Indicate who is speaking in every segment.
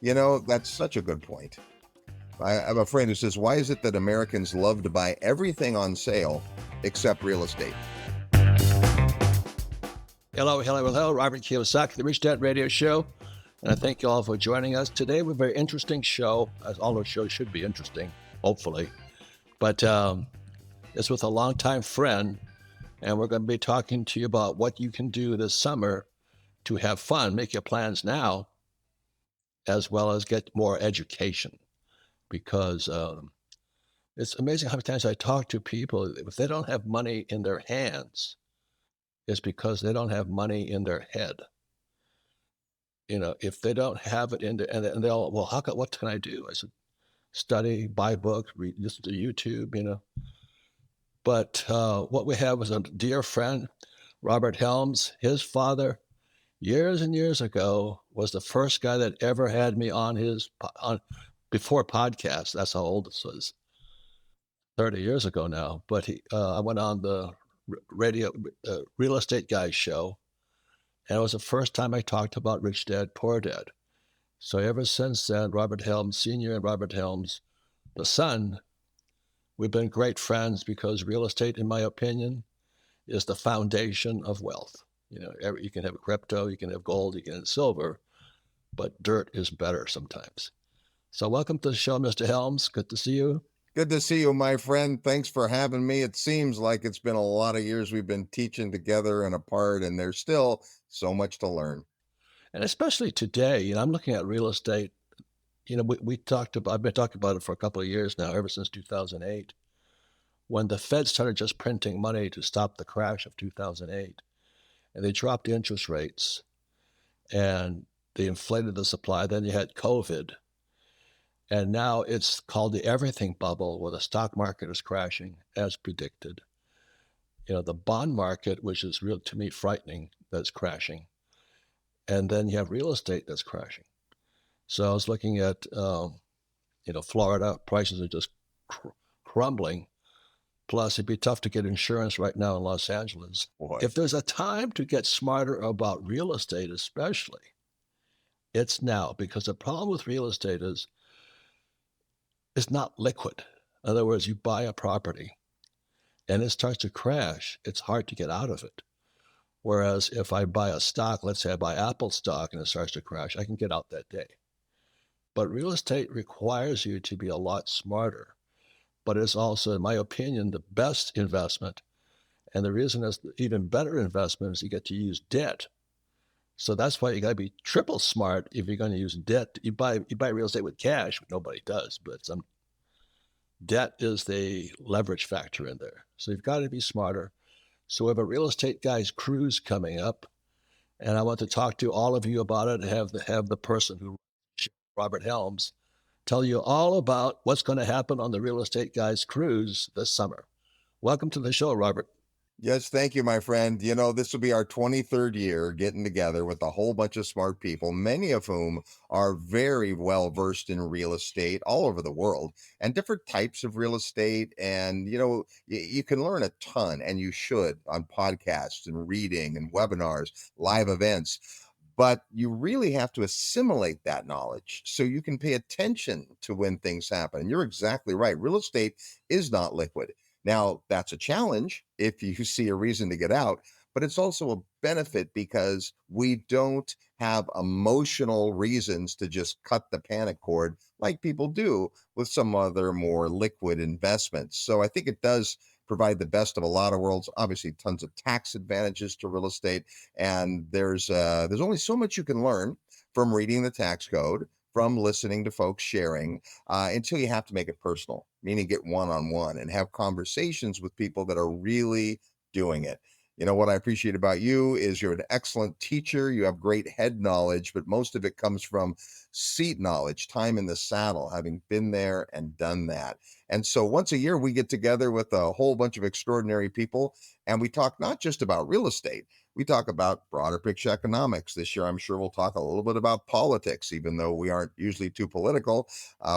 Speaker 1: That's such a good point. I have a friend who says, why is it that Americans love to buy everything on sale except real estate?
Speaker 2: Hello, hello, hello. Robert Kiyosaki, the Rich Dad Radio Show. And I thank you all for joining us. Today, we have a very interesting show, as all those shows should be interesting, hopefully. But it's with a longtime friend, and we're going to be talking to you about what you can do this summer to have fun, make your plans now, as well as get more education. Because it's amazing how many times I talk to people, if they don't have money in their hands, it's because they don't have money in their head. If they don't have it in there, and they'll, well, what can I do? I said, study, buy books, read, listen to YouTube. But what we have is a dear friend, Robert Helms. His father, years and years ago, was the first guy that ever had me on before podcasts. That's how old this was, 30 years ago now. But I went on the radio real estate guy show, and it was the first time I talked about Rich Dad, Poor Dad. So ever since then, Robert Helms Sr. and Robert Helms, the son, we've been great friends because real estate, in my opinion, is the foundation of wealth. You can have crypto, you can have gold, you can have silver, but dirt is better sometimes. So welcome to the show, Mr. Helms. Good to see you.
Speaker 1: Good to see you, my friend. Thanks for having me. It seems like it's been a lot of years we've been teaching together and apart, and there's still so much to learn.
Speaker 2: And especially today, I'm looking at real estate. I've been talking about it for a couple of years now, ever since 2008, when the Fed started just printing money to stop the crash of 2008. And they dropped interest rates and they inflated the supply. Then you had COVID. And now it's called the everything bubble, where the stock market is crashing as predicted. The bond market, which is real to me frightening, that's crashing. And then you have real estate that's crashing. So I was looking at, Florida, prices are just crumbling. Plus, it'd be tough to get insurance right now in Los Angeles.
Speaker 1: Boy.
Speaker 2: If there's a time to get smarter about real estate, especially, it's now, because the problem with real estate is it's not liquid. In other words, you buy a property and it starts to crash, it's hard to get out of it. Whereas if I buy a stock, let's say I buy Apple stock and it starts to crash, I can get out that day. But real estate requires you to be a lot smarter. But it's also, in my opinion, the best investment. And the reason it's even better investment is you get to use debt. So that's why you got to be triple smart if you're going to use debt. You buy real estate with cash, nobody does, but some debt is the leverage factor in there. So you've got to be smarter. So we have a real estate guys cruise coming up, and I want to talk to all of you about it and have the person who, Robert Helms, tell you all about what's going to happen on the Real Estate Guys cruise this summer. Welcome to the show, Robert.
Speaker 1: Yes, thank you, my friend. This will be our 23rd year getting together with a whole bunch of smart people, many of whom are very well versed in real estate all over the world and different types of real estate. And, you can learn a ton, and you should, on podcasts and reading and webinars, live events. But you really have to assimilate that knowledge so you can pay attention to when things happen. And you're exactly right. Real estate is not liquid. Now, that's a challenge if you see a reason to get out, but it's also a benefit because we don't have emotional reasons to just cut the panic cord like people do with some other more liquid investments. So I think it does provide the best of a lot of worlds. Obviously, tons of tax advantages to real estate, and there's only so much you can learn from reading the tax code, from listening to folks sharing, until you have to make it personal, meaning get one-on-one and have conversations with people that are really doing it. What I appreciate about you is you're an excellent teacher. You have great head knowledge, but most of it comes from seat knowledge, time in the saddle, having been there and done that. And so once a year, we get together with a whole bunch of extraordinary people, and we talk not just about real estate. We talk about broader picture economics. This year, I'm sure we'll talk a little bit about politics, even though we aren't usually too political.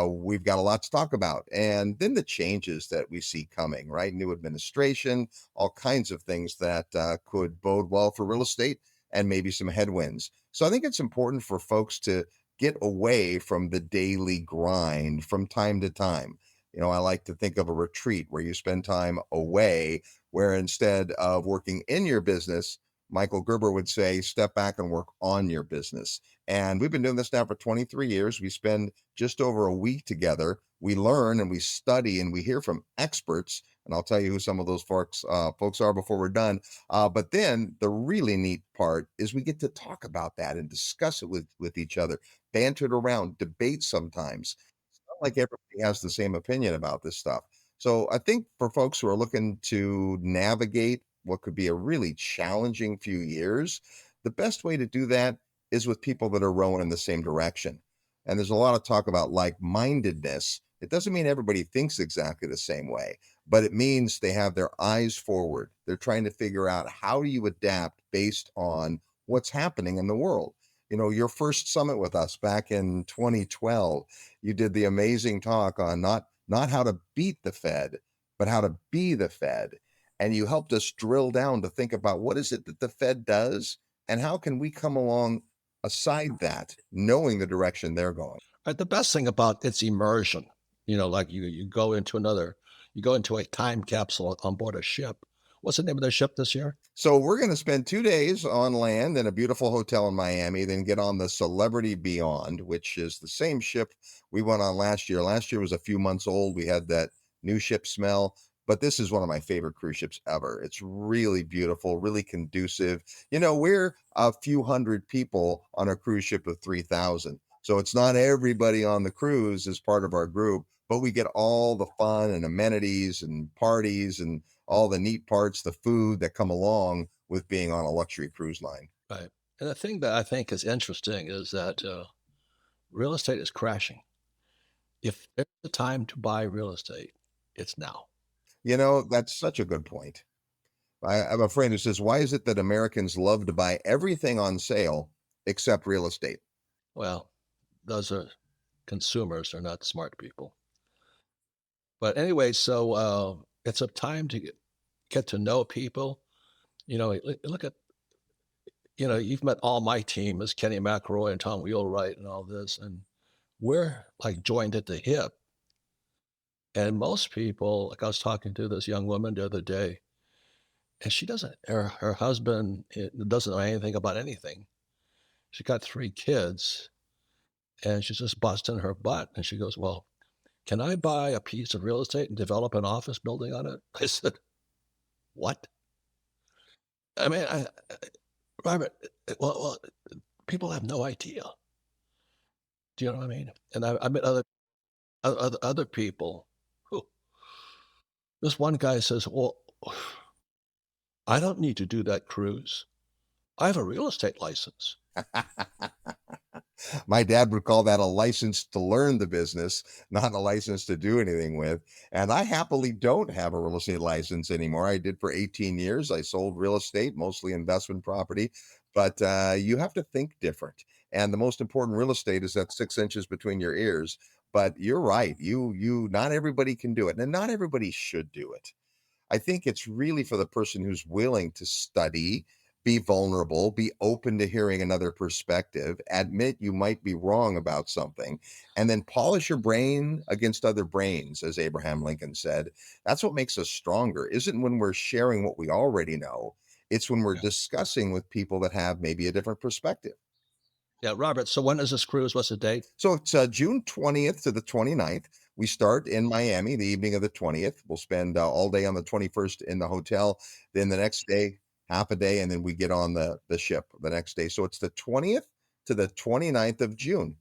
Speaker 1: We've got a lot to talk about. And then the changes that we see coming, right? New administration, all kinds of things that could bode well for real estate, and maybe some headwinds. So I think it's important for folks to get away from the daily grind from time to time. I like to think of a retreat where you spend time away, where instead of working in your business, Michael Gerber would say, step back and work on your business. And we've been doing this now for 23 years. We spend just over a week together. We learn and we study and we hear from experts. And I'll tell you who some of those folks are before we're done. But then the really neat part is we get to talk about that and discuss it with each other, banter it around, debate sometimes. It's not like everybody has the same opinion about this stuff. So I think for folks who are looking to navigate what could be a really challenging few years, the best way to do that is with people that are rowing in the same direction. And there's a lot of talk about like mindedness. It doesn't mean everybody thinks exactly the same way, but it means they have their eyes forward. They're trying to figure out how do you adapt based on what's happening in the world. Your first summit with us back in 2012, you did the amazing talk on not how to beat the Fed, but how to be the Fed. And you helped us drill down to think about what is it that the Fed does and how can we come along aside that, knowing the direction they're going.
Speaker 2: The best thing about it's immersion. Like you go into a time capsule on board a ship. What's the name of the ship this year?
Speaker 1: So we're going to spend 2 days on land in a beautiful hotel in Miami, then get on the Celebrity Beyond, which is the same ship we went on last year. Last year was a few months old. We had that new ship smell, but this is one of my favorite cruise ships ever. It's really beautiful, really conducive. We're a few hundred people on a cruise ship of 3,000. So it's not everybody on the cruise is part of our group, but we get all the fun and amenities and parties and all the neat parts, the food that come along with being on a luxury cruise line.
Speaker 2: Right. And the thing that I think is interesting is that real estate is crashing. If there's a time to buy real estate, it's now.
Speaker 1: That's such a good point. I have a friend who says, why is it that Americans love to buy everything on sale except real estate?
Speaker 2: Well, those are consumers, they're not smart people. But anyway, so it's a time to get to know people. Look at, you've met all my team as Kenny McElroy and Tom Wheelwright and all this, and we're like joined at the hip. And most people, like I was talking to this young woman the other day, and she doesn't, her husband doesn't know anything about anything. She got 3 kids and she's just busting her butt. And she goes, well, can I buy a piece of real estate and develop an office building on it? I said, what? I mean, Robert, well, people have no idea. Do you know what I mean? And I met other people who, this one guy says, well, I don't need to do that cruise. I have a real estate license.
Speaker 1: My dad would call that a license to learn the business, not a license to do anything with. And I happily don't have a real estate license anymore. I did for 18 years. I sold real estate, mostly investment property, but you have to think different. And the most important real estate is that 6 inches between your ears. But you're right. Not everybody can do it, and not everybody should do it. I think it's really for the person who's willing to study, be vulnerable, be open to hearing another perspective, admit you might be wrong about something, and then polish your brain against other brains, as Abraham Lincoln said. That's what makes us stronger, isn't when we're sharing what we already know. It's when we're
Speaker 2: Yeah.
Speaker 1: discussing with people that have maybe a different perspective.
Speaker 2: Yeah, Robert. So when is this cruise? What's the date?
Speaker 1: So it's June 20th to the 29th. We start in Miami the evening of the 20th. We'll spend all day on the 21st in the hotel. Then the next day, half a day, and then we get on the ship the next day. So it's the 20th to the 29th of June.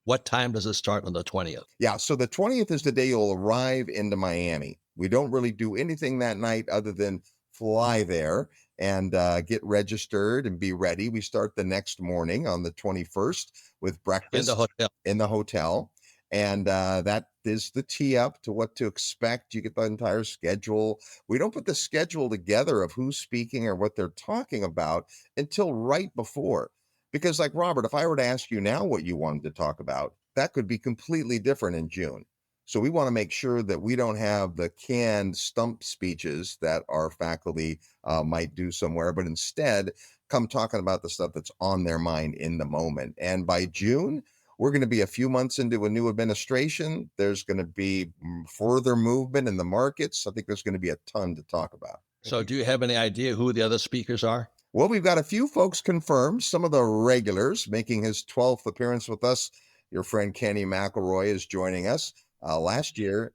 Speaker 2: What time does it start on the 20th?
Speaker 1: Yeah, so the 20th is the day you'll arrive into Miami. We don't really do anything that night other than fly there and get registered and be ready. We start the next morning on the 21st with
Speaker 2: In the
Speaker 1: breakfast
Speaker 2: hotel.
Speaker 1: in the hotel. And that is the tee up to what to expect. You get the entire schedule. We don't put the schedule together of who's speaking or what they're talking about until right before. Because, like Robert, if I were to ask you now what you wanted to talk about, that could be completely different in June. So we want to make sure that we don't have the canned stump speeches that our faculty might do somewhere, but instead come talking about the stuff that's on their mind in the moment. And by June, we're going to be a few months into a new administration. There's going to be further movement in the markets. I think there's going to be a ton to talk about.
Speaker 2: So do you have any idea who the other speakers are?
Speaker 1: Well, we've got a few folks confirmed, some of the regulars making his 12th appearance with us. Your friend Kenny McElroy is joining us. Last year,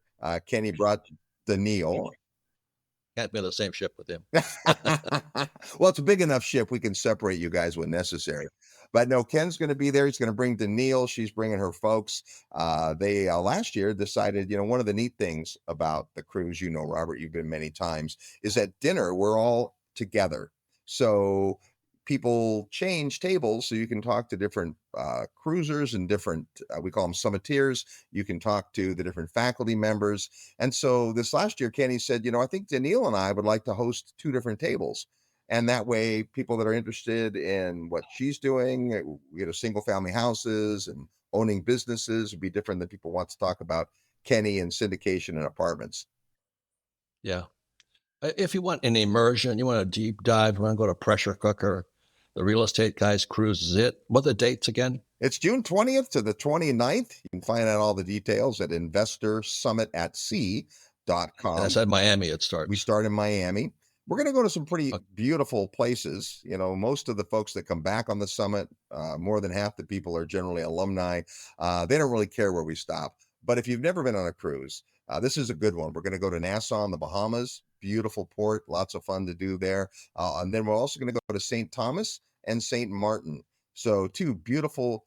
Speaker 1: Kenny brought Daniil.
Speaker 2: Can't be on the same ship with him.
Speaker 1: Well, it's a big enough ship. We can separate you guys when necessary. But no, Ken's going to be there. He's going to bring Daniil. She's bringing her folks. They last year decided, one of the neat things about the cruise, Robert, you've been many times, is at dinner, we're all together. So people change tables so you can talk to different cruisers and different, we call them summiteers. You can talk to the different faculty members. And so this last year, Kenny said, I think Daniil and I would like to host two different tables. And that way, people that are interested in what she's doing, single family houses and owning businesses would be different than people want to talk about Kenny and syndication and apartments.
Speaker 2: Yeah. If you want an immersion, you want a deep dive, you want to go to pressure cooker, the real estate guys cruise is it. What are the dates again?
Speaker 1: It's June 20th to the 29th. You can find out all the details at
Speaker 2: And I
Speaker 1: investorsummitatSea.com.
Speaker 2: said Miami it
Speaker 1: We
Speaker 2: starts.
Speaker 1: start in Miami. We're going to go to some pretty
Speaker 2: Okay.
Speaker 1: beautiful places. Most of the folks that come back on the summit, more than half the people are generally alumni. They don't really care where we stop. But if you've never been on a cruise, this is a good one. We're going to go to Nassau in the Bahamas. Beautiful port, lots of fun to do there. And then we're also going to go to St. Thomas and St. Martin. So, two beautiful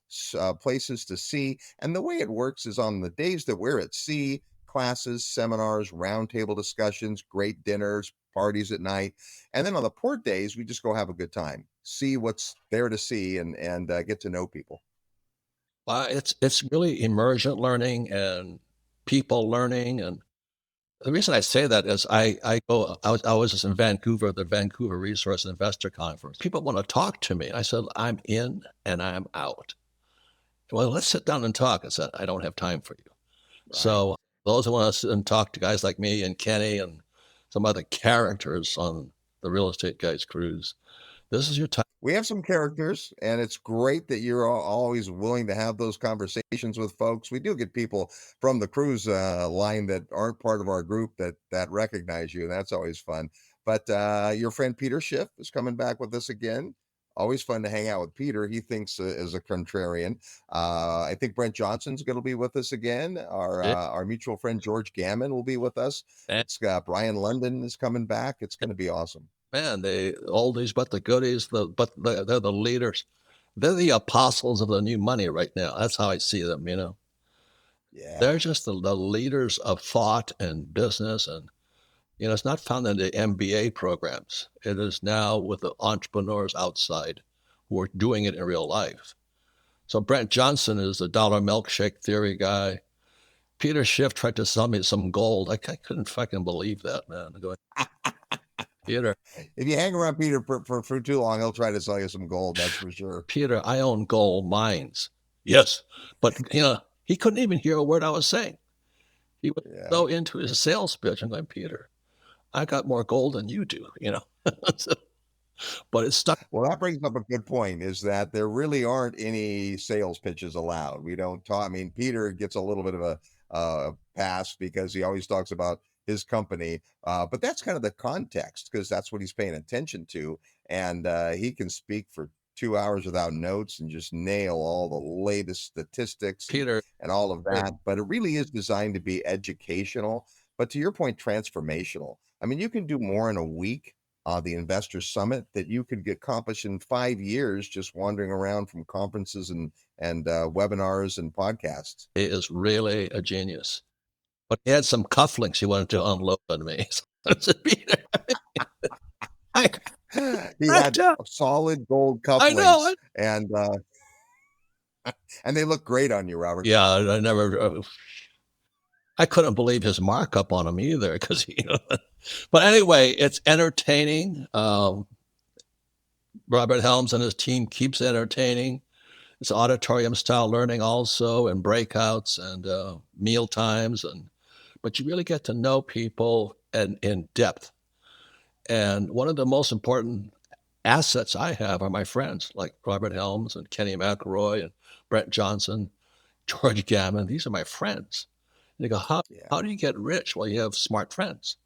Speaker 1: places to see. And the way it works is on the days that we're at sea, classes, seminars, roundtable discussions, great dinners, parties at night. And then on the port days, we just go have a good time, see what's there to see, and get to know people.
Speaker 2: It's really immersion learning and people learning. And the reason I say that is I was just in Vancouver, the Vancouver Resource Investor Conference. People want to talk to me. I said, I'm in and I'm out. Well, let's sit down and talk. I said, I don't have time for you.
Speaker 1: Right.
Speaker 2: So those who want to sit and talk to guys like me and Kenny and some other characters on the real estate guys cruise, this is your time.
Speaker 1: We have some characters, and it's great that you're always willing to have those conversations with folks. We do get people from the cruise line that aren't part of our group that recognize you, and that's always fun. But your friend Peter Schiff is coming back with us again. Always fun to hang out with Peter. He thinks as a contrarian. I think Brent Johnson's going to be with us again. Our mutual friend George Gammon will be with us.
Speaker 2: And
Speaker 1: It's Brian London is coming back. It's going to be awesome.
Speaker 2: man, the oldies but the goodies, they're the leaders. They're the apostles of the new money right now. That's how I see them, you know.
Speaker 1: Yeah.
Speaker 2: They're just the leaders of thought and business. And, it's not found in the MBA programs. It is now with the entrepreneurs outside who are doing it in real life. So Brent Johnson is the dollar milkshake theory guy. Peter Schiff tried to sell me some gold. I couldn't fucking believe that, man. I'm going, Peter,
Speaker 1: If you hang around Peter for too long, he'll try to sell you some gold. That's for sure.
Speaker 2: Peter, I own gold mines. Yes. But, he couldn't even hear a word I was saying. He was
Speaker 1: Yeah.
Speaker 2: so into his sales pitch. I'm going, Peter, I got more gold than you do, So, but it's stuck.
Speaker 1: Well, that brings up a good point, is that there really aren't any sales pitches allowed. We don't talk. I mean, Peter gets a little bit of a pass because he always talks about his company, but that's kind of the context because that's what he's paying attention to, and he can speak for 2 hours without notes and just nail all the latest statistics
Speaker 2: Peter,
Speaker 1: and all of that. But it really is designed to be educational, but to your point, transformational. I mean, you can do more in a week the investor summit that you could get accomplished in 5 years just wandering around from conferences and webinars and podcasts.
Speaker 2: he is really a genius. But he had some cufflinks he wanted to unload on me. So I said, Peter, I,
Speaker 1: He
Speaker 2: I,
Speaker 1: had solid gold
Speaker 2: I know
Speaker 1: cufflinks,
Speaker 2: it.
Speaker 1: and they look great on you, Robert.
Speaker 2: Yeah, I couldn't believe his markup on him either because, but anyway, it's entertaining. Robert Helms and his team keeps entertaining. It's auditorium style learning also, and breakouts and meal times, but you really get to know people and in depth. And one of the most important assets I have are my friends like Robert Helms and Kenny McElroy and Brett Johnson, George Gammon. These are my friends. And they go,
Speaker 1: Yeah.
Speaker 2: how do you get rich? Well, you have smart friends.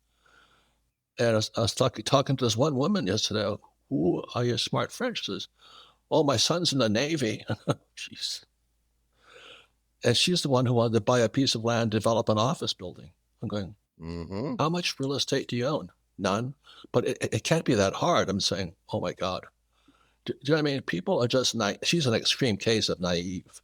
Speaker 2: And I was talking to this one woman yesterday. Who are your smart friends? She says, oh, my son's in the Navy. Jeez. And she's the one who wanted to buy a piece of land, develop an office building. I'm going,
Speaker 1: Hmm.
Speaker 2: how much real estate do you own? None. But it can't be that hard. I'm saying, oh my God. Do you know what I mean? People are just naive. She's an extreme case of naive,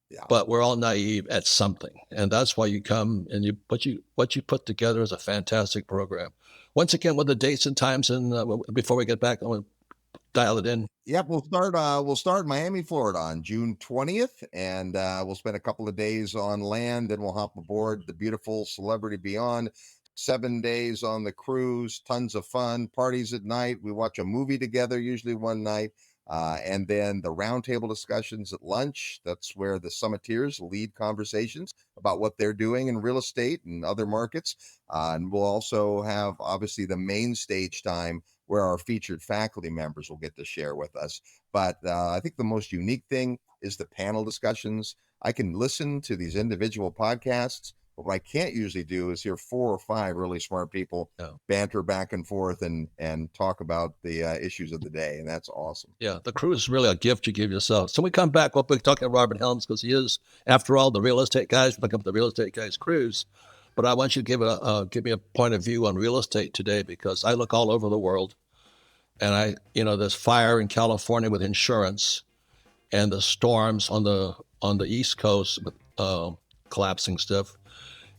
Speaker 1: Yeah.
Speaker 2: but we're all naive at something. And that's why you come and what you put together is a fantastic program. Once again, what are the dates and times? And before we get back, I want to dial it in.
Speaker 1: Yep, we'll start in Miami, Florida on June 20th, and we'll spend a couple of days on land. Then we'll hop aboard the beautiful Celebrity Beyond. 7 days on the cruise, tons of fun, parties at night. We watch a movie together, usually one night. And then the roundtable discussions at lunch. That's where the summiteers lead conversations about what they're doing in real estate and other markets. And we'll also have obviously the main stage time where our featured faculty members will get to share with us. But I think the most unique thing is the panel discussions. I can listen to these individual podcasts, but what I can't usually do is hear four or five really smart people
Speaker 2: Yeah.
Speaker 1: banter back and forth and talk about the issues of the day, and that's awesome.
Speaker 2: Yeah, the cruise is really a gift you give yourself. So we come back, we'll be talking to Robert Helms because he is, after all, the real estate guys. We'll come to the real estate guys cruise. But I want you to give me a point of view on real estate today because I look all over the world and there's fire in California with insurance and the storms on the East Coast with collapsing stuff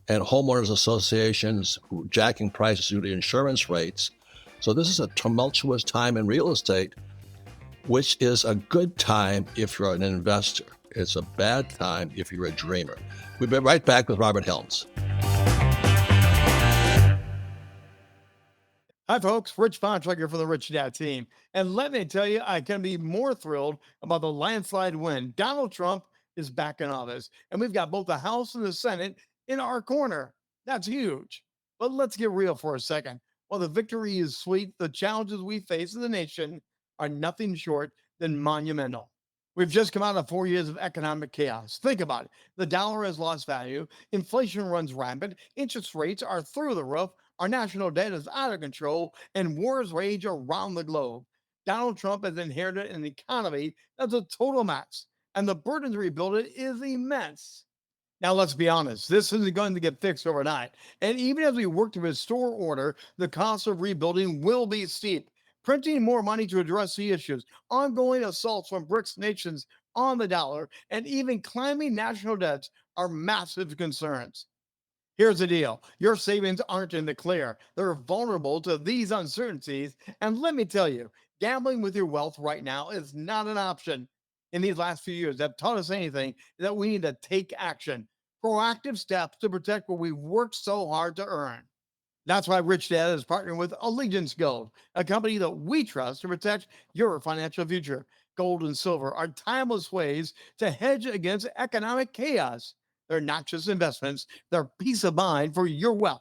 Speaker 2: and homeowners associations jacking prices due to insurance rates. So this is a tumultuous time in real estate, which is a good time if you're an investor. It's a bad time if you're a dreamer. We'll be right back with Robert Helms.
Speaker 3: Hi, folks. Rich Bontrager for the Rich Dad team. And let me tell you, I can be more thrilled about the landslide win. Donald Trump is back in office, and we've got both the House and the Senate in our corner. That's huge. But let's get real for a second. While the victory is sweet, the challenges we face as a nation are nothing short than monumental. We've just come out of 4 years of economic chaos. Think about it. The dollar has lost value, inflation runs rampant, interest rates are through the roof, our national debt is out of control, and wars rage around the globe. Donald Trump has inherited an economy that's a total mess, and the burden to rebuild it is immense. Now, let's be honest, this isn't going to get fixed overnight. And even as we work to restore order, the cost of rebuilding will be steep. Printing more money to address the issues, ongoing assaults from BRICS nations on the dollar, and even climbing national debts are massive concerns. Here's the deal, your savings aren't in the clear. They're vulnerable to these uncertainties. And let me tell you, gambling with your wealth right now is not an option. In these last few years, that taught us anything that we need to take action, proactive steps to protect what we worked so hard to earn. That's why Rich Dad is partnering with Allegiance Gold, a company that we trust to protect your financial future. Gold and silver are timeless ways to hedge against economic chaos. They're not just investments, they're peace of mind for your wealth.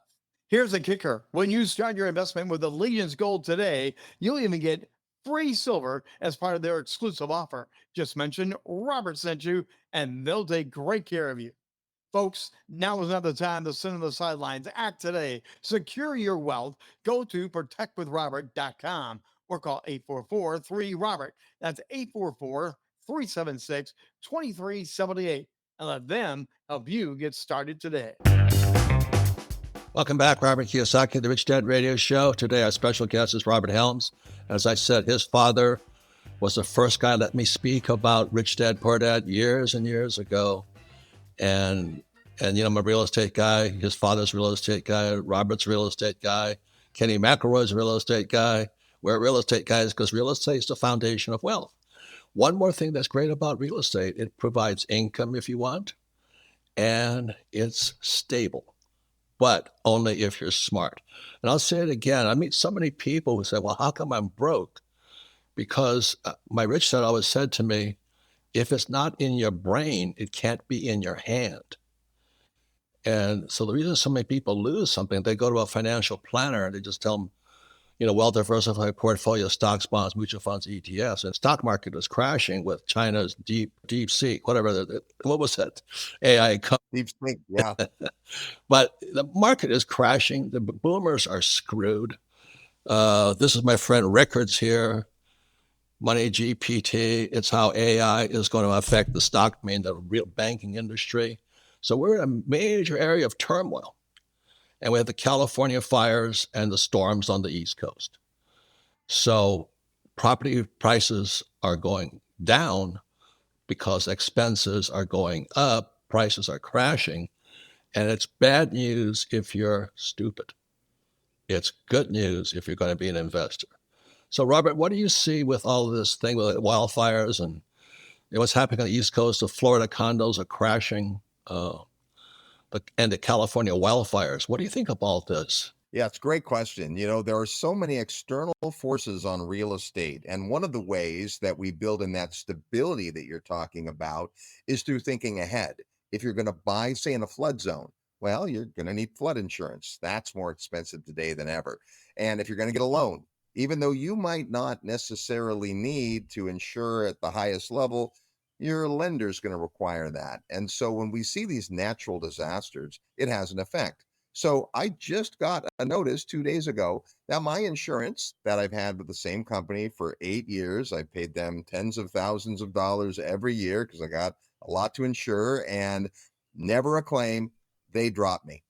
Speaker 3: Here's the kicker, when you start your investment with Allegiance Gold today, you'll even get free silver as part of their exclusive offer. Just mention Robert sent you, and they'll take great care of you. Folks, now is not the time to sit on the sidelines. Act today. Secure your wealth. Go to protectwithrobert.com or call 844-3-ROBERT. That's 844-376-2378. And let them help you get started today.
Speaker 2: Welcome back, Robert Kiyosaki, the Rich Dad Radio Show. Today, our special guest is Robert Helms. As I said, his father was the first guy to let me speak about Rich Dad Poor Dad years and years ago. And I'm a real estate guy. His father's a real estate guy. Robert's a real estate guy. Kenny McElroy's a real estate guy. We're real estate guys because real estate is the foundation of wealth. One more thing that's great about real estate, it provides income if you want, and it's stable, but only if you're smart. And I'll say it again. I meet so many people who say, well, how come I'm broke? Because my rich dad always said to me, if it's not in your brain, it can't be in your hand. And so the reason so many people lose something, they go to a financial planner and they just tell them, well-diversified portfolio, stocks, bonds, mutual funds, ETFs, and stock market is crashing with China's deep sea, whatever. What was that? AI.
Speaker 1: Deep Sink, yeah.
Speaker 2: But the market is crashing. The boomers are screwed. This is my friend Rickards here, Money GPT. It's how AI is going to affect the the real banking industry. So we're in a major area of turmoil. And we have the California fires and the storms on the East Coast. So property prices are going down because expenses are going up, prices are crashing, and it's bad news if you're stupid. It's good news if you're going to be an investor. So, Robert, what do you see with all this thing with wildfires and what's happening on the East Coast? The Florida condos are crashing, and the California wildfires. What do you think about this?
Speaker 1: Yeah, it's a great question. There are so many external forces on real estate. And one of the ways that we build in that stability that you're talking about is through thinking ahead. If you're going to buy, say, in a flood zone, well, you're going to need flood insurance. That's more expensive today than ever. And if you're going to get a loan, even though you might not necessarily need to insure at the highest level, your lender's going to require that. And so when we see these natural disasters, it has an effect. So I just got a notice 2 days ago that my insurance that I've had with the same company for 8 years, I paid them tens of thousands of dollars every year because I got a lot to insure and never a claim. They dropped me,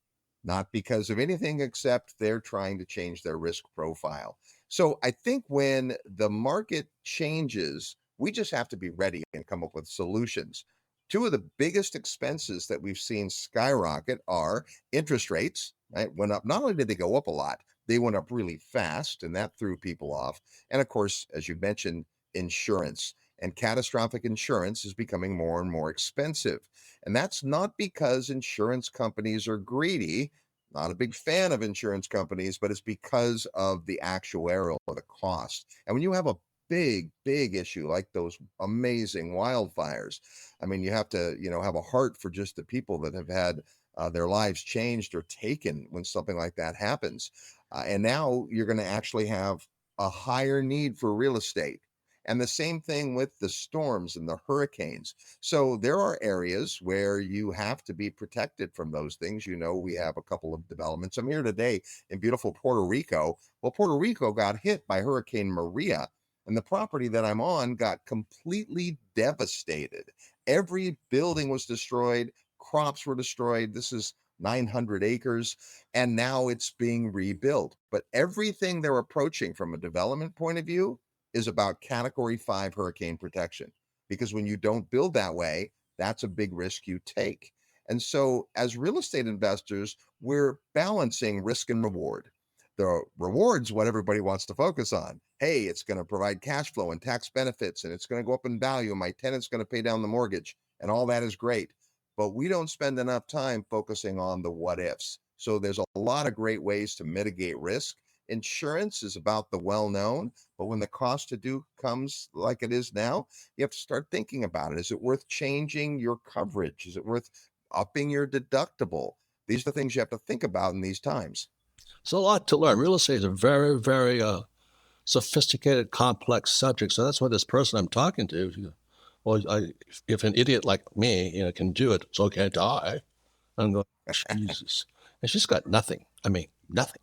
Speaker 1: not because of anything except they're trying to change their risk profile. So I think when the market changes, we just have to be ready and come up with solutions. Two of the biggest expenses that we've seen skyrocket are interest rates, right? Went up. Not only did they go up a lot, they went up really fast, and that threw people off. And of course, as you mentioned, insurance and catastrophic insurance is becoming more and more expensive. And that's not because insurance companies are greedy. Not a big fan of insurance companies, but it's because of the actuarial or the cost. And when you have a big issue like those amazing wildfires, I mean, you have to, have a heart for just the people that have had their lives changed or taken when something like that happens. And now you're going to actually have a higher need for real estate. And the same thing with the storms and the hurricanes. So there are areas where you have to be protected from those things. We have a couple of developments. I'm here today in beautiful Puerto Rico. Well, Puerto Rico got hit by Hurricane Maria, and the property that I'm on got completely devastated. Every building was destroyed, crops were destroyed. This is 900 acres, and now it's being rebuilt. But everything they're approaching from a development point of view is about category 5 hurricane protection. Because when you don't build that way, that's a big risk you take. And so, as real estate investors, we're balancing risk and reward. The rewards, what everybody wants to focus on. Hey, it's going to provide cash flow and tax benefits, and it's going to go up in value, and my tenant's going to pay down the mortgage, and all that is great. But we don't spend enough time focusing on the what ifs. So there's a lot of great ways to mitigate risk. Insurance is about the well known, but when the cost to do comes like it is now, you have to start thinking about it. Is it worth changing your coverage? Is it worth upping your deductible? These are the things you have to think about in these times.
Speaker 2: It's a lot to learn. Real estate is a very, very sophisticated, complex subject. So that's why this person I'm talking to, well, if an idiot like me, can do it, it's okay to die. I'm going, Jesus. And she's got nothing. I mean, nothing.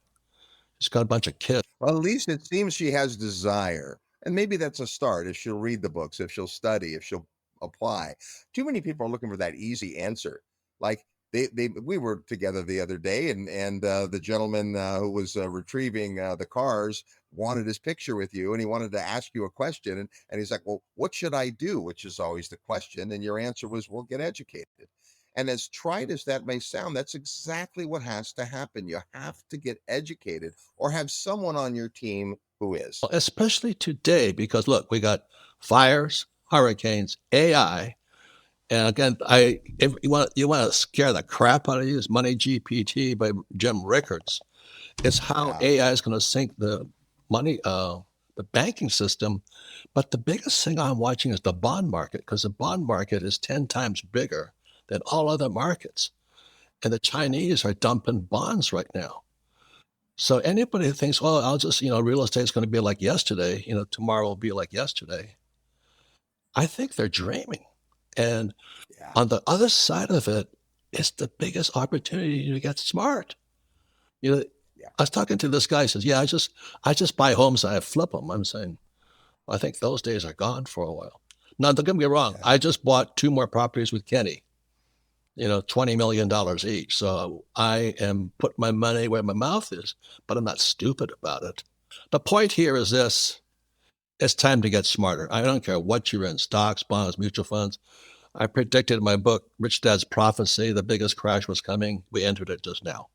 Speaker 2: She's got a bunch of kids.
Speaker 1: Well, at least it seems she has desire. And maybe that's a start if she'll read the books, if she'll study, if she'll apply. Too many people are looking for that easy answer. Like we were together the other day, and the gentleman who was retrieving the cars wanted his picture with you, and he wanted to ask you a question, and he's like, "Well, what should I do?" Which is always the question, and your answer was, "Well, get educated." And as trite as that may sound, that's exactly what has to happen. You have to get educated or have someone on your team who is.
Speaker 2: Especially today, because look, we got fires, hurricanes, AI. And again, if you want to scare the crap out of you, is Money GPT by Jim Rickards. It's how
Speaker 1: Yeah.
Speaker 2: AI is going to sink the money, the banking system. But the biggest thing I'm watching is the bond market, because the bond market is 10 times bigger than all other markets. And the Chinese are dumping bonds right now. So anybody who thinks, well, I'll just, real estate is going to be like yesterday, tomorrow will be like yesterday, I think they're dreaming. And
Speaker 1: Yeah.
Speaker 2: on the other side of it, it's the biggest opportunity to get smart. You know,
Speaker 1: Yeah.
Speaker 2: I was talking to this guy. He says, "Yeah, I just buy homes and I flip them." I'm saying, I think those days are gone for a while. Now, don't get me wrong.
Speaker 1: Yeah.
Speaker 2: I just bought 2 more properties with Kenny. $20 million each. So I am putting my money where my mouth is, but I'm not stupid about it. The point here is this: it's time to get smarter. I don't care what you're in, stocks, bonds, mutual funds. I predicted in my book, Rich Dad's Prophecy, the biggest crash was coming. We entered it just now.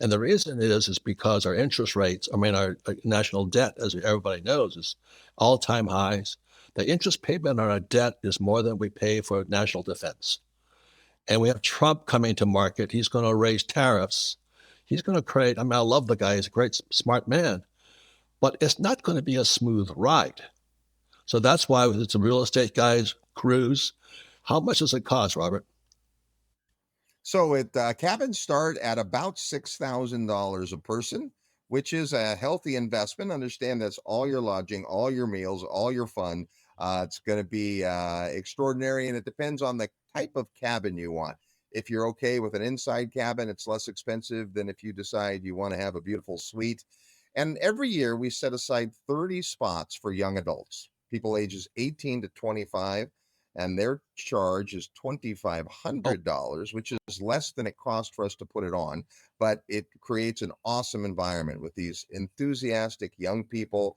Speaker 2: And the reason is because our interest rates, our national debt, as everybody knows, is all-time highs. The interest payment on our debt is more than we pay for national defense. And we have Trump coming to market. He's going to raise tariffs. He's going to create, I love the guy. He's a great, smart man, but it's not going to be a smooth ride. So that's why it's a real estate guy's cruise. How much does it cost, Robert?
Speaker 1: So cabins start at about $6,000 a person, which is a healthy investment. Understand that's all your lodging, all your meals, all your fun. It's going to be extraordinary, and it depends on the type of cabin you want. If you're okay with an inside cabin, it's less expensive than if you decide you want to have a beautiful suite. And every year we set aside 30 spots for young adults, people ages 18 to 25, and their charge is
Speaker 2: Oh,
Speaker 1: $2,500, which is less than it cost for us to put it on. But it creates an awesome environment with these enthusiastic young people.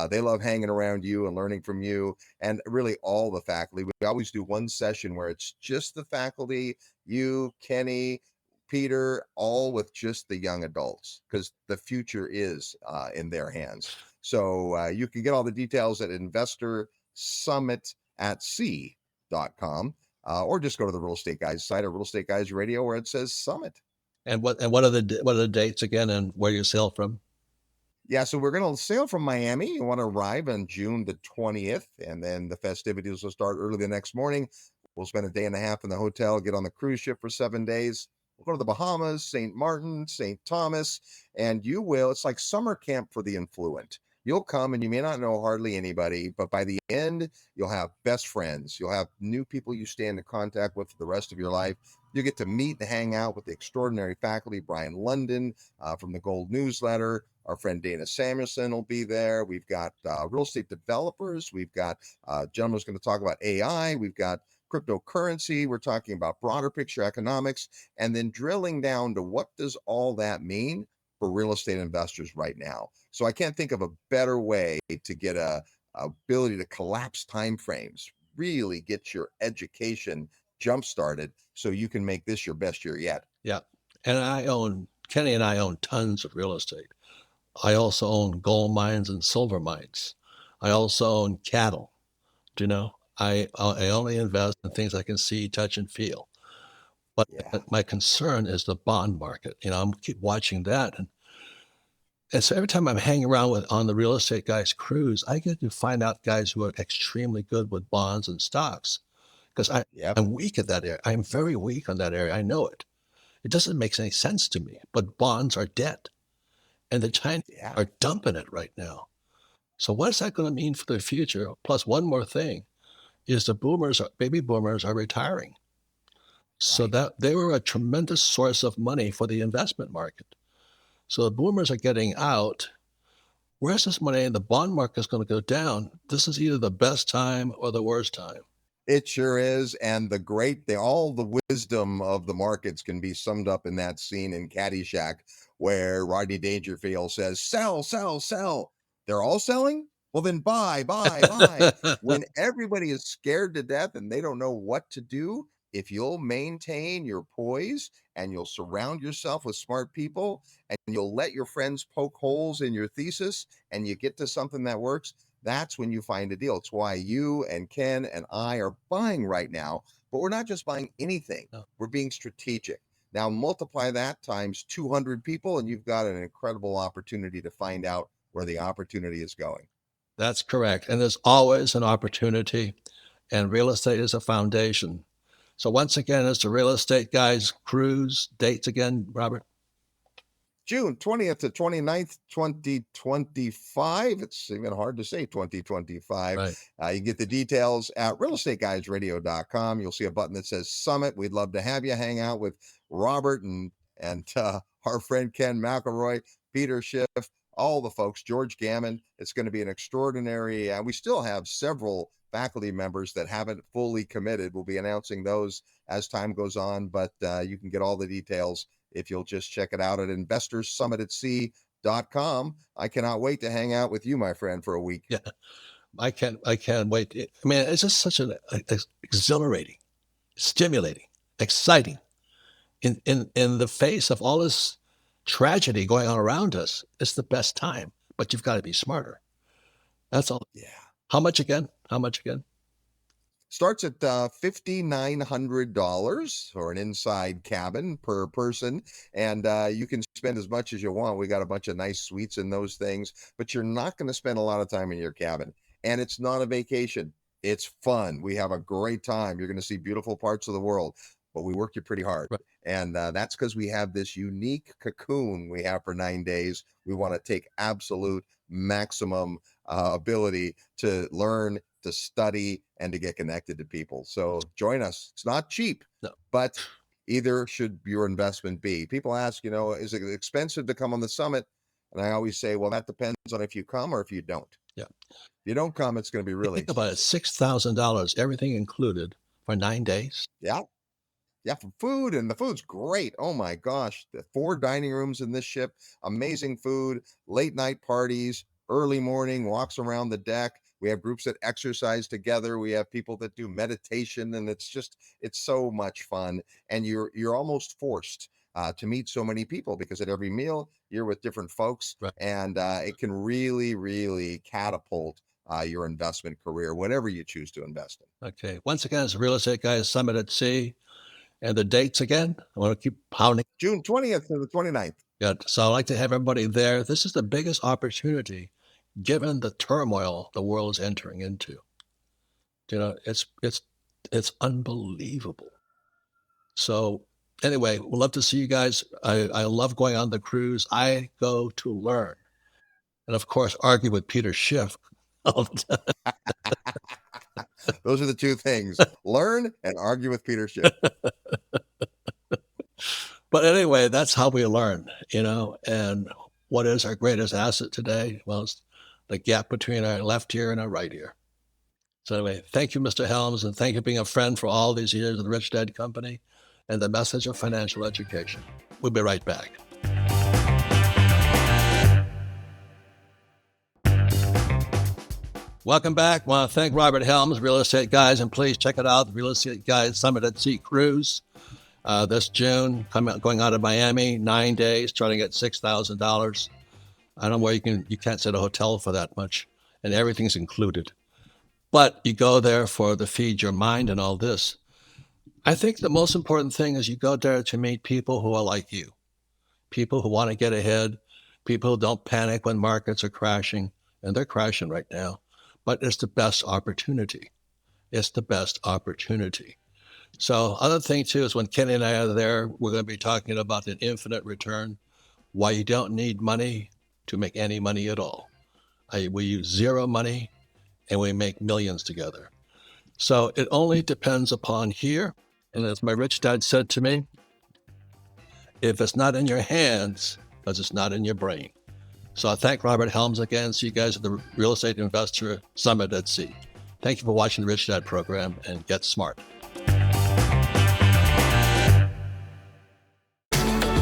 Speaker 1: They love hanging around you and learning from you, and really all the faculty. We always do one session where it's just the faculty, you, Kenny, Peter, all with just the young adults, because the future is in their hands. So you can get all the details at Investor Summit at sea.com, or just go to the Real Estate Guys site or Real Estate Guys Radio where it says Summit.
Speaker 2: and what are the dates again, and where you sail from?
Speaker 1: Yeah, so we're going to sail from Miami. You want to arrive on June the 20th, and then the festivities will start early the next morning. We'll spend a day and a half in the hotel, get on the cruise ship for 7 days. We'll go to the Bahamas, St. Martin, St. Thomas, and it's like summer camp for the influent. You'll come and you may not know hardly anybody, but by the end, you'll have best friends. You'll have new people you stay into contact with for the rest of your life. You get to meet and hang out with the extraordinary faculty, Brian London from the Gold Newsletter. Our friend Dana Samuelson will be there. We've got real estate developers. We've got a gentleman who's going to talk about AI. We've got cryptocurrency. We're talking about broader picture economics, and then drilling down to what does all that mean for real estate investors right now. So I can't think of a better way to get a ability to collapse time frames, really get your education jump started so you can make this your best year yet.
Speaker 2: Yeah. And Kenny and I own tons of real estate. I also own gold mines and silver mines. I also own cattle. Do you know? I only invest in things I can see, touch, and feel. But
Speaker 1: Yeah.
Speaker 2: my concern is the bond market. I'm keep watching that, and so every time I'm hanging around on the real estate guys cruise, I get to find out guys who are extremely good with bonds and stocks because
Speaker 1: Yep.
Speaker 2: I'm weak at that area. I'm very weak on that area. I know it. It doesn't make any sense to me. But bonds are dead, and the Chinese
Speaker 1: Yeah.
Speaker 2: are dumping it right now. So what is that going to mean for the future? Plus, one more thing is baby boomers are retiring. So
Speaker 1: Right.
Speaker 2: that they were a tremendous source of money for the investment market. So the boomers are getting out. Where's this money? And the bond market is going to go down. This is either the best time or the worst time.
Speaker 1: It sure is, and all the wisdom of the markets can be summed up in that scene in Caddyshack where Rodney Dangerfield says, "Sell, sell, sell." They're all selling? Well, then buy, buy, buy. When everybody is scared to death and they don't know what to do, if you'll maintain your poise and you'll surround yourself with smart people and you'll let your friends poke holes in your thesis and you get to something that works, that's when you find a deal. It's why you and Ken and I are buying right now, but we're not just buying anything.
Speaker 2: No,
Speaker 1: We're being strategic. Now multiply that times 200 people and you've got an incredible opportunity to find out where the opportunity is going.
Speaker 2: that's correct. And there's always an opportunity, and real estate is a foundation. So once again, it's the real estate guys cruise. Dates again, Robert?
Speaker 1: June 20th to 29th, 2025. It's even hard to say 2025.
Speaker 2: Right.
Speaker 1: You get the details at realestateguysradio.com. You'll see a button that says Summit. We'd love to have you hang out with Robert and our friend Ken McElroy, Peter Schiff, all the folks, George Gammon. It's going to be an extraordinary, we still have several faculty members that haven't fully committed. We'll be announcing those as time goes on, but you can get all the details if you'll just check it out at investorsummitatsea.com. I cannot wait to hang out with you, my friend, for a week.
Speaker 2: Yeah, I can't wait. I mean, it's just such an exhilarating, stimulating, exciting in the face of all this tragedy going on around us. It's the best time, but you've got to be smarter. That's all.
Speaker 1: Yeah.
Speaker 2: How much again? How much again?
Speaker 1: Starts at $5,900 for an inside cabin per person. And you can spend as much as you want. We got a bunch of nice suites in those things, but you're not going to spend a lot of time in your cabin. And it's not a vacation. It's fun. We have a great time. You're going to see beautiful parts of the world, but we work you pretty hard.
Speaker 2: Right.
Speaker 1: And that's because we have this unique cocoon we have for 9 days. We want to take absolute maximum ability to learn, to study, and to get connected to people. So join us. It's not cheap,
Speaker 2: No.
Speaker 1: but either should your investment be. People ask, is it expensive to come on the summit? And I always say, well, that depends on if you come or if you don't.
Speaker 2: Yeah.
Speaker 1: If you don't come, it's going to be really
Speaker 2: Think about it, $6,000, everything included for 9 days.
Speaker 1: Yeah. Yeah, for food, and the food's great. Oh my gosh, the 4 dining rooms in this ship, amazing food, late night parties, early morning walks around the deck. We have groups that exercise together. We have people that do meditation, and it's so much fun. And you're almost forced to meet so many people because at every meal you're with different folks,
Speaker 2: Right.
Speaker 1: and it can really, really catapult your investment career, whatever you choose to invest in.
Speaker 2: Okay. Once again, it's Real Estate Guys Summit at Sea. And the dates again, I want to keep pounding.
Speaker 1: June 20th to the 29th.
Speaker 2: Good. So I'd like to have everybody there. This is the biggest opportunity given the turmoil the world is entering into. It's unbelievable. So anyway, we'd love to see you guys. I love going on the cruise. I go to learn. And of course, argue with Peter Schiff.
Speaker 1: Those are the two things: learn and argue with Peter Schiff.
Speaker 2: But anyway, that's how we learn, and what is our greatest asset today? Well, it's the gap between our left ear and our right ear. So anyway, thank you, Mr. Helms, and thank you for being a friend for all these years of the Rich Dad Company and the message of financial education. We'll be right back. Welcome back. I want to thank Robert Helms, Real Estate Guys, and please check it out, the Real Estate Guys Summit at Sea Cruise this June, going out of Miami, 9 days, trying to get $6,000. I don't know where you can't set a hotel for that much, and everything's included. But you go there for the feed your mind and all this. I think the most important thing is you go there to meet people who are like you, people who want to get ahead, people who don't panic when markets are crashing, and they're crashing right now. But it's the best opportunity. It's the best opportunity. So other thing too is when Kenny and I are there, we're going to be talking about an infinite return, why you don't need money to make any money at all. We use zero money and we make millions together. So it only depends upon here. And as my rich dad said to me, if it's not in your hands, because it's not in your brain. So I thank Robert Helms again. See you guys at the Real Estate Investor Summit at Sea. Thank you for watching the Rich Dad program, and get smart.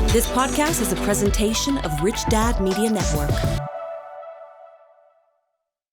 Speaker 4: This podcast is a presentation of Rich Dad Media Network.